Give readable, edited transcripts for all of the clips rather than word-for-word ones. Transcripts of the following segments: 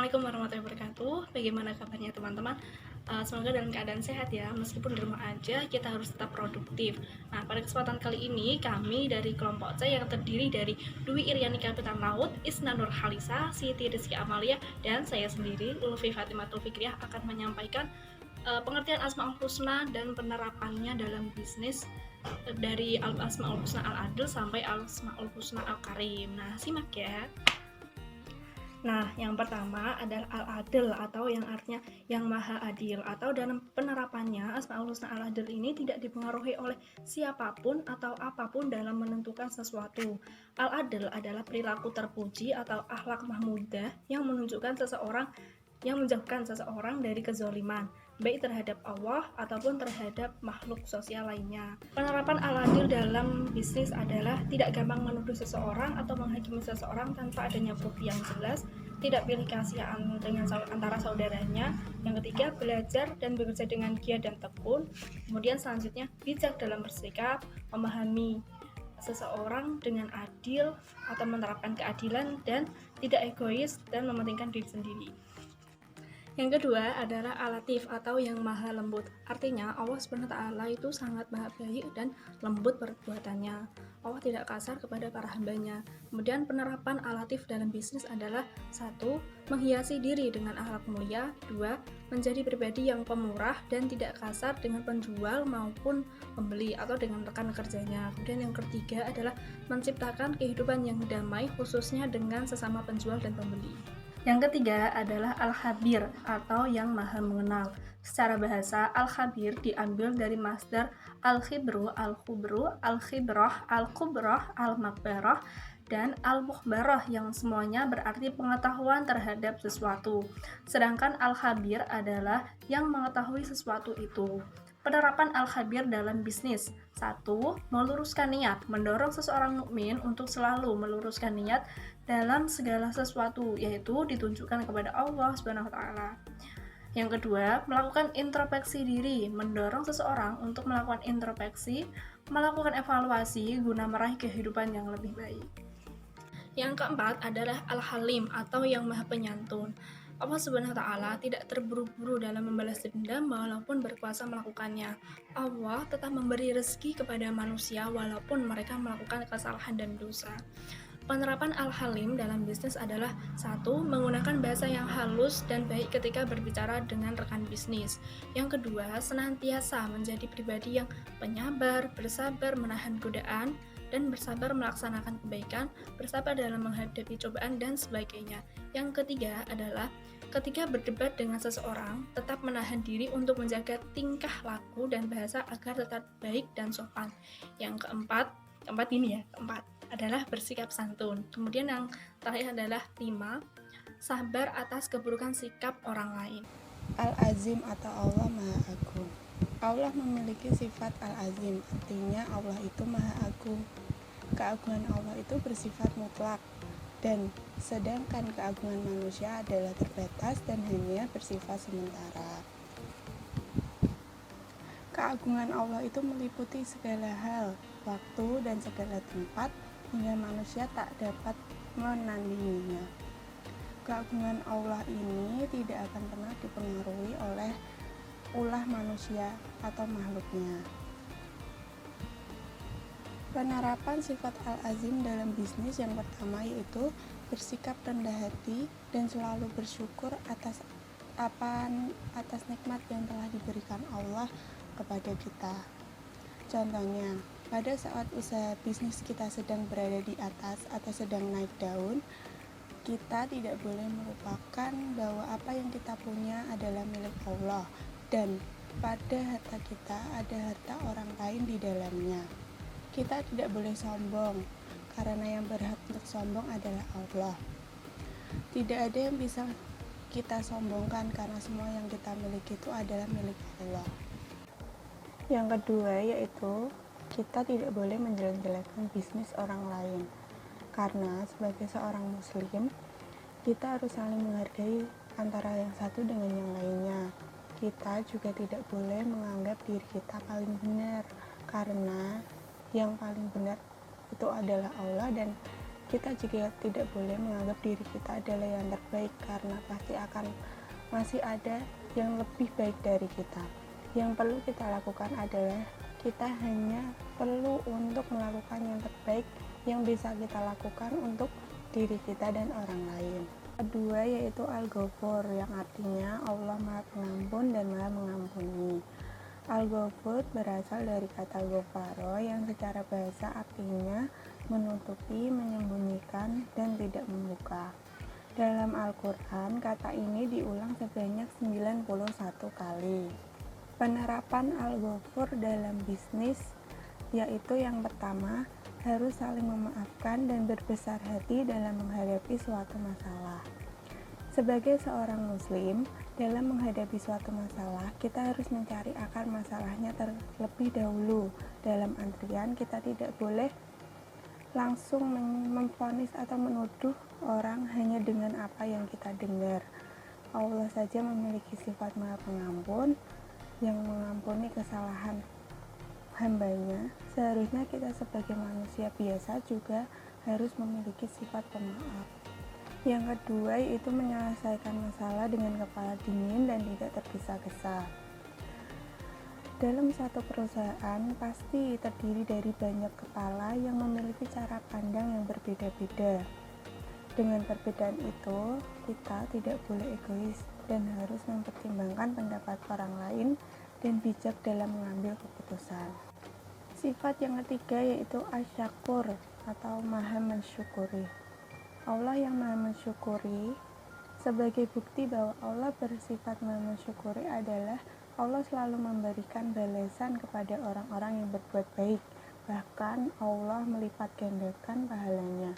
Assalamualaikum warahmatullahi wabarakatuh. Bagaimana kabarnya teman-teman? Semoga dalam keadaan sehat ya. Meskipun di rumah aja, kita harus tetap produktif. Nah, pada kesempatan kali ini, kami dari kelompok C yang terdiri dari Dwi Iriani Kapitan Laut, Isna Nur Halisa, Siti Rizky Amalia, dan saya sendiri, Lutfi Fatimatul Fikriah, akan menyampaikan pengertian Asmaul Husna dan penerapannya dalam bisnis dari Asmaul Husna Al-Adil sampai Asmaul Husna Al-Karim. Nah, simak ya. Nah, yang pertama adalah Al-Adil atau yang artinya yang maha adil, atau dalam penerapannya Asmaul Husna Al-Adil ini tidak dipengaruhi oleh siapapun atau apapun dalam menentukan sesuatu. Al-Adil adalah perilaku terpuji atau akhlak mahmudah yang menunjukkan seseorang yang menjauhkan seseorang dari kezoliman, baik terhadap Allah ataupun terhadap makhluk sosial lainnya. Penerapan al-adil dalam bisnis adalah tidak gampang menuduh seseorang atau menghakimi seseorang tanpa adanya bukti yang jelas, tidak pilih kasihan dengan antara saudaranya. Yang ketiga, belajar dan bekerja dengan giat dan tekun. Kemudian selanjutnya, bijak dalam bersikap, memahami seseorang dengan adil atau menerapkan keadilan, dan tidak egois dan mementingkan diri sendiri. Yang kedua adalah Al-Latif atau yang maha lembut. Artinya Allah SWT itu sangat maha baik dan lembut perbuatannya. Allah tidak kasar kepada para hambanya. Kemudian penerapan Al-Latif dalam bisnis adalah 1. Menghiasi diri dengan akhlak mulia. 2. Menjadi pribadi yang pemurah dan tidak kasar dengan penjual maupun pembeli atau dengan rekan kerjanya. Kemudian yang ketiga adalah menciptakan kehidupan yang damai khususnya dengan sesama penjual dan pembeli. Yang ketiga adalah Al-Khabir atau yang maha mengenal. Secara bahasa, Al-Khabir diambil dari masdar Al-Khibru, Al-Khubru, Al-Khibrah, Al-Kubrah, Al-Makbarah, dan Al-Mukhbarah yang semuanya berarti pengetahuan terhadap sesuatu. Sedangkan Al-Khabir adalah yang mengetahui sesuatu itu. Penerapan Al-Khabir dalam bisnis. 1. Meluruskan niat, mendorong seseorang mukmin untuk selalu meluruskan niat dalam segala sesuatu, yaitu ditunjukkan kepada Allah Subhanahu wa taala. Yang kedua, melakukan introspeksi diri, mendorong seseorang untuk melakukan introspeksi, melakukan evaluasi guna meraih kehidupan yang lebih baik. Yang keempat adalah Al-Halim atau yang maha penyantun. Allah Subhanahu wa taala tidak terburu-buru dalam membalas dendam walaupun berkuasa melakukannya. Allah tetap memberi rezeki kepada manusia walaupun mereka melakukan kesalahan dan dosa. Penerapan Al-Halim dalam bisnis adalah 1. Menggunakan bahasa yang halus dan baik ketika berbicara dengan rekan bisnis. Yang kedua, senantiasa menjadi pribadi yang penyabar, bersabar menahan godaan, dan bersabar melaksanakan kebaikan, bersabar dalam menghadapi cobaan, dan sebagainya. Yang ketiga adalah ketika berdebat dengan seseorang, tetap menahan diri untuk menjaga tingkah laku dan bahasa agar tetap baik dan sopan. Yang keempat adalah bersikap santun. Kemudian yang terakhir adalah 5. Sabar atas keburukan sikap orang lain. Al-Azim atau Allah Maha Agung. Allah memiliki sifat Al-Azim, artinya Allah itu Maha Agung. Keagungan Allah itu bersifat mutlak, dan sedangkan keagungan manusia adalah terbatas dan hanya bersifat sementara. Keagungan Allah itu meliputi segala hal, waktu, dan segala tempat, hingga manusia tak dapat menandinginya. Keagungan Allah ini tidak akan pernah dipengaruhi oleh ulah manusia atau makhluknya. Penerapan sifat Al-Azim dalam bisnis yang pertama yaitu bersikap rendah hati dan selalu bersyukur atas nikmat yang telah diberikan Allah kepada kita. Contohnya, pada saat usaha bisnis kita sedang berada di atas atau sedang naik daun, kita tidak boleh melupakan bahwa apa yang kita punya adalah milik Allah, dan pada harta kita ada harta orang lain di dalamnya. Kita tidak boleh sombong, karena yang berhak untuk sombong adalah Allah. Tidak ada yang bisa kita sombongkan karena semua yang kita miliki itu adalah milik Allah. Yang kedua yaitu kita tidak boleh menjelek-jelekan bisnis orang lain, karena sebagai seorang muslim kita harus saling menghargai antara yang satu dengan yang lainnya. Kita juga tidak boleh menganggap diri kita paling benar, karena yang paling benar itu adalah Allah, dan kita juga tidak boleh menganggap diri kita adalah yang terbaik, karena pasti akan masih ada yang lebih baik dari kita. Yang perlu kita lakukan adalah kita hanya perlu untuk melakukan yang terbaik yang bisa kita lakukan untuk diri kita dan orang lain. Kedua yaitu Al-Ghafur, yang artinya Allah Maha Pengampun dan Maha Mengampuni. Al-Ghafur berasal dari kata ghafaro yang secara bahasa artinya menutupi, menyembunyikan, dan tidak membuka. Dalam Al-Quran, kata ini diulang sebanyak 91 kali. Penerapan Al-Ghafur dalam bisnis yaitu yang pertama, harus saling memaafkan dan berbesar hati dalam menghadapi suatu masalah. Sebagai seorang muslim, dalam menghadapi suatu masalah, kita harus mencari akar masalahnya terlebih dahulu. Dalam antrian, kita tidak boleh langsung memvonis atau menuduh orang hanya dengan apa yang kita dengar. Allah saja memiliki sifat Maha Pengampun yang mengampuni kesalahan hambanya. Seharusnya kita sebagai manusia biasa juga harus memiliki sifat pemaaf. Yang kedua yaitu menyelesaikan masalah dengan kepala dingin dan tidak tergesa-gesa. Dalam satu perusahaan pasti terdiri dari banyak kepala yang memiliki cara pandang yang berbeda-beda. Dengan perbedaan itu, kita tidak boleh egois dan harus mempertimbangkan pendapat orang lain dan bijak dalam mengambil keputusan. Sifat yang ketiga yaitu asyakur atau maha mensyukuri. Allah yang maha mensyukuri, sebagai bukti bahwa Allah bersifat maha mensyukuri adalah Allah selalu memberikan balasan kepada orang-orang yang berbuat baik. Bahkan Allah melipat gandakan pahalanya.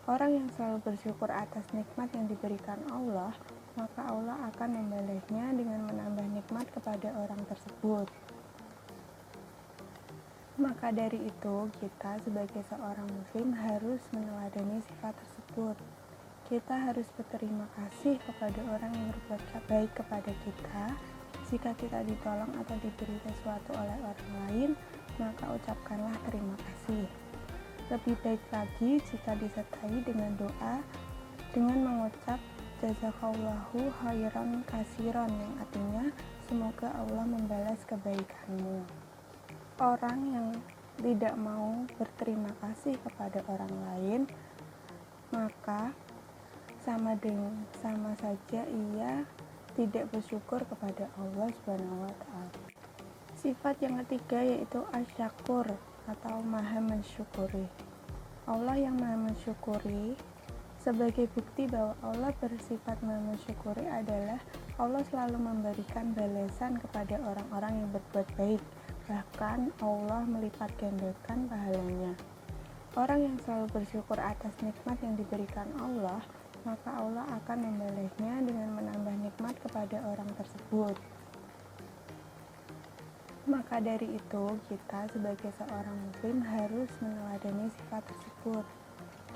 Orang yang selalu bersyukur atas nikmat yang diberikan Allah, maka Allah akan membalasnya dengan menambah nikmat kepada orang tersebut. Maka dari itu, kita sebagai seorang muslim harus meneladani sifat tersebut. Kita harus berterima kasih kepada orang yang berbuat baik kepada kita. Jika kita ditolong atau diberi sesuatu oleh orang lain, maka ucapkanlah terima kasih. Lebih baik lagi jika disertai dengan doa dengan mengucap jazakallahu khairan kasiron, yang artinya semoga Allah membalas kebaikanmu. Orang yang tidak mau berterima kasih kepada orang lain, maka sama saja ia tidak bersyukur kepada Allah Subhanahu wa Ta'ala. Sifat yang ketiga yaitu asyakur atau maha mensyukuri. Allah yang maha mensyukuri, sebagai bukti bahwa Allah bersifat maha mensyukuri adalah Allah selalu memberikan balasan kepada orang-orang yang berbuat baik. Bahkan Allah melipat gandakan pahalanya. Orang yang selalu bersyukur atas nikmat yang diberikan Allah, maka Allah akan membalasnya dengan menambah nikmat kepada orang tersebut. Maka dari itu, kita sebagai seorang muslim harus meneladani sifat tersebut.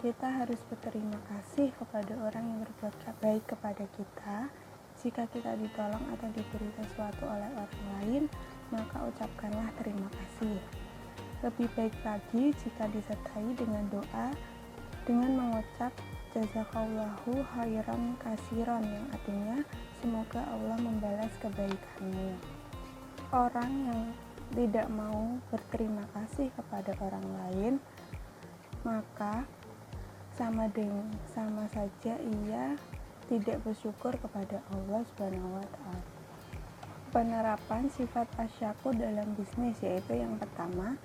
Kita harus berterima kasih kepada orang yang berbuat baik kepada kita. Jika kita ditolong atau diberi sesuatu oleh orang lain, maka ucapkanlah terima kasih. Lebih baik lagi jika disertai dengan doa dengan mengucap jazakallahu khairan kasiron, yang artinya semoga Allah membalas kebaikanmu. Orang yang tidak mau berterima kasih kepada orang lain, maka sama saja ia tidak bersyukur kepada Allah Subhanahu wa Ta'ala. Penerapan sifat asyakur dalam bisnis yaitu yang pertama,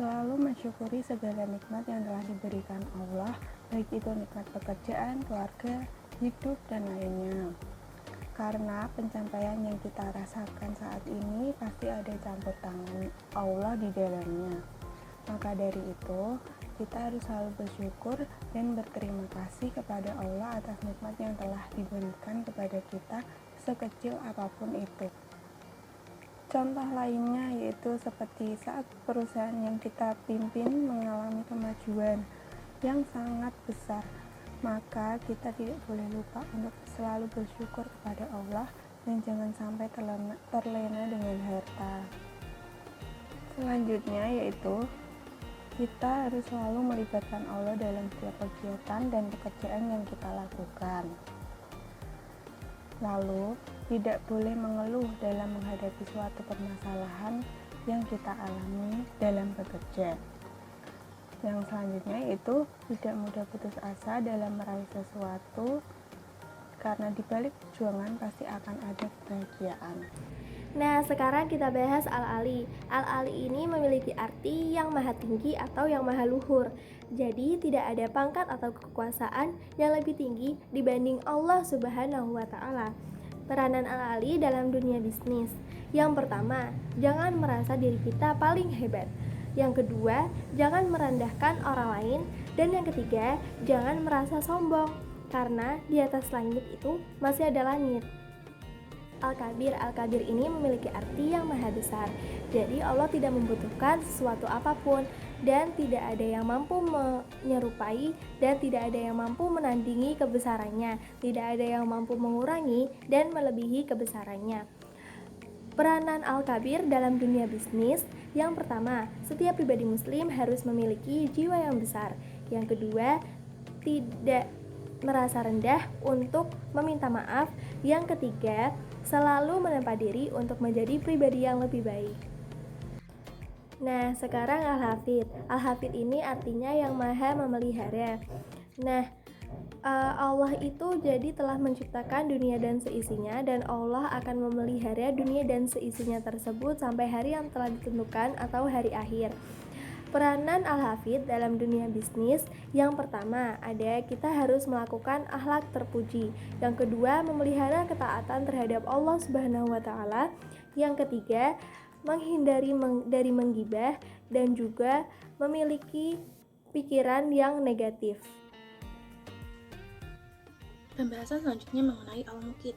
selalu mensyukuri segala nikmat yang telah diberikan Allah, baik itu nikmat pekerjaan, keluarga, hidup, dan lainnya. Karena pencapaian yang kita rasakan saat ini pasti ada campur tangan Allah di dalamnya. Maka dari itu, kita harus selalu bersyukur dan berterima kasih kepada Allah atas nikmat yang telah diberikan kepada kita sekecil apapun itu. Contoh lainnya yaitu seperti saat perusahaan yang kita pimpin mengalami kemajuan yang sangat besar, maka kita tidak boleh lupa untuk selalu bersyukur kepada Allah dan jangan sampai terlena dengan harta. Selanjutnya yaitu Kita harus selalu melibatkan Allah dalam setiap kegiatan dan pekerjaan yang kita lakukan. Lalu, tidak boleh mengeluh dalam menghadapi suatu permasalahan yang kita alami dalam bekerja. Yang selanjutnya yaitu tidak mudah putus asa dalam meraih sesuatu, karena di balik perjuangan pasti akan ada kebahagiaan. Nah, sekarang kita bahas Al-Ali. Al-Ali ini memiliki arti yang maha tinggi atau yang maha luhur. Jadi, tidak ada pangkat atau kekuasaan yang lebih tinggi dibanding Allah Subhanahu wa Ta'ala. Peranan Al-Ali dalam dunia bisnis. Yang pertama, jangan merasa diri kita paling hebat. Yang kedua, jangan merendahkan orang lain. Dan yang ketiga, jangan merasa sombong, karena di atas langit itu masih ada langit. Al-Kabir ini memiliki arti yang maha besar. Jadi Allah tidak membutuhkan sesuatu apapun, dan tidak ada yang mampu menyerupai, dan tidak ada yang mampu menandingi kebesarannya. Tidak ada yang mampu mengurangi dan melebihi kebesarannya. Peranan Al-Kabir dalam dunia bisnis. Yang pertama, setiap pribadi muslim harus memiliki jiwa yang besar. Yang kedua, tidak merasa rendah untuk meminta maaf. Yang ketiga, selalu menempa diri untuk menjadi pribadi yang lebih baik. Nah, sekarang Al-Hafidh. Al-Hafidh ini artinya yang maha memelihara. Nah, Allah itu jadi telah menciptakan dunia dan seisinya, dan Allah akan memelihara dunia dan seisinya tersebut sampai hari yang telah ditentukan atau hari akhir. Peranan Al-Hafidh dalam dunia bisnis. Yang pertama, ada kita harus melakukan akhlak terpuji. Yang kedua, memelihara ketaatan terhadap Allah Subhanahu wa Ta'ala. Yang ketiga, menghindari dari menggibah dan juga memiliki pikiran yang negatif. Pembahasan selanjutnya mengenai Al-Muqit.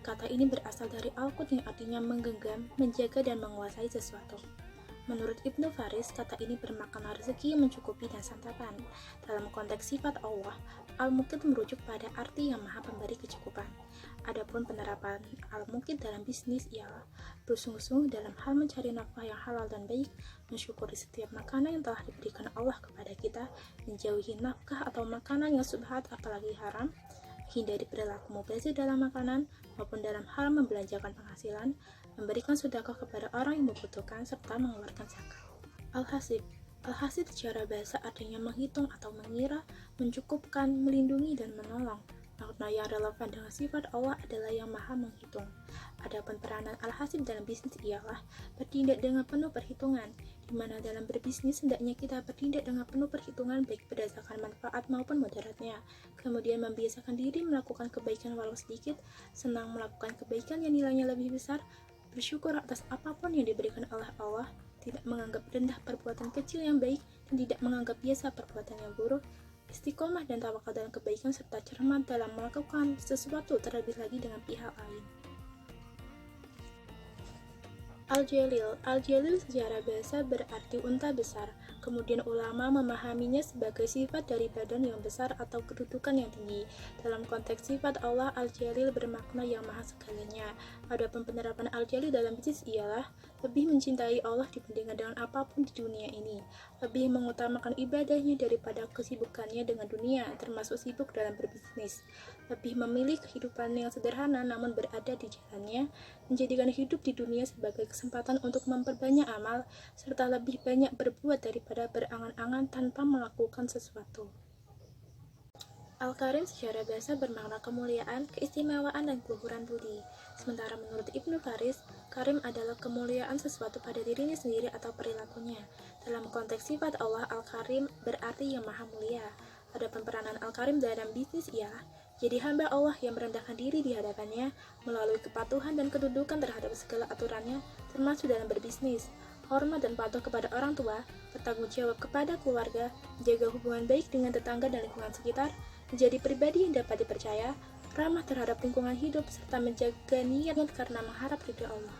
Kata ini berasal dari Al-Qut yang artinya menggenggam, menjaga, dan menguasai sesuatu. Menurut Ibnu Faris, kata ini bermakna rezeki yang mencukupi dan santapan. Dalam konteks sifat Allah, Al-Muqit merujuk pada arti yang maha pemberi kecukupan. Adapun penerapan Al-Muqit dalam bisnis ialah bersungguh-sungguh dalam hal mencari nafkah yang halal dan baik, mensyukuri setiap makanan yang telah diberikan Allah kepada kita, menjauhi nafkah atau makanan yang subhat apalagi haram, hindari perilaku mubazir dalam makanan maupun dalam hal membelanjakan penghasilan, memberikan sedekah kepada orang yang membutuhkan, serta mengeluarkan zakat. Al-Hasib secara bahasa artinya menghitung atau mengira, mencukupkan, melindungi, dan menolong. Makna yang relevan dengan sifat Allah adalah yang maha menghitung. Adapun peranan Al-Hasib dalam bisnis ialah bertindak dengan penuh perhitungan, di mana dalam berbisnis hendaknya kita bertindak dengan penuh perhitungan baik berdasarkan manfaat maupun mudaratnya. Kemudian membiasakan diri melakukan kebaikan walau sedikit, senang melakukan kebaikan yang nilainya lebih besar, bersyukur atas apapun yang diberikan oleh Allah, tidak menganggap rendah perbuatan kecil yang baik, dan tidak menganggap biasa perbuatan yang buruk, istiqomah dan tawakal dalam kebaikan, serta cermat dalam melakukan sesuatu terlebih lagi dengan pihak lain. Al-Jalil secara bahasa berarti unta besar. Kemudian ulama memahaminya sebagai sifat dari badan yang besar atau kedudukan yang tinggi. Dalam konteks sifat Allah, Al-Jalil bermakna yang maha segalanya. Adapun penerapan Al-Jalil dalam bisnis ialah lebih mencintai Allah dibandingkan dengan apapun di dunia ini, lebih mengutamakan ibadahnya daripada kesibukannya dengan dunia, termasuk sibuk dalam berbisnis, lebih memilih kehidupan yang sederhana namun berada di jalannya, menjadikan hidup di dunia sebagai kesempatan untuk memperbanyak amal, serta lebih banyak berbuat daripada berangan-angan tanpa melakukan sesuatu. Al-Karim secara bahasa bermakna kemuliaan, keistimewaan, dan keluhuran budi. Sementara menurut Ibnu Faris, Karim adalah kemuliaan sesuatu pada dirinya sendiri atau perilakunya. Dalam konteks sifat Allah, Al-Karim berarti yang maha mulia. Adapun peranan Al-Karim dalam bisnis ialah jadi hamba Allah yang merendahkan diri di hadapannya melalui kepatuhan dan kedudukan terhadap segala aturannya, termasuk dalam berbisnis, hormat dan patuh kepada orang tua, bertanggung jawab kepada keluarga, menjaga hubungan baik dengan tetangga dan lingkungan sekitar, menjadi pribadi yang dapat dipercaya, ramah terhadap lingkungan hidup, serta menjaga niat karena mengharap ridha Allah.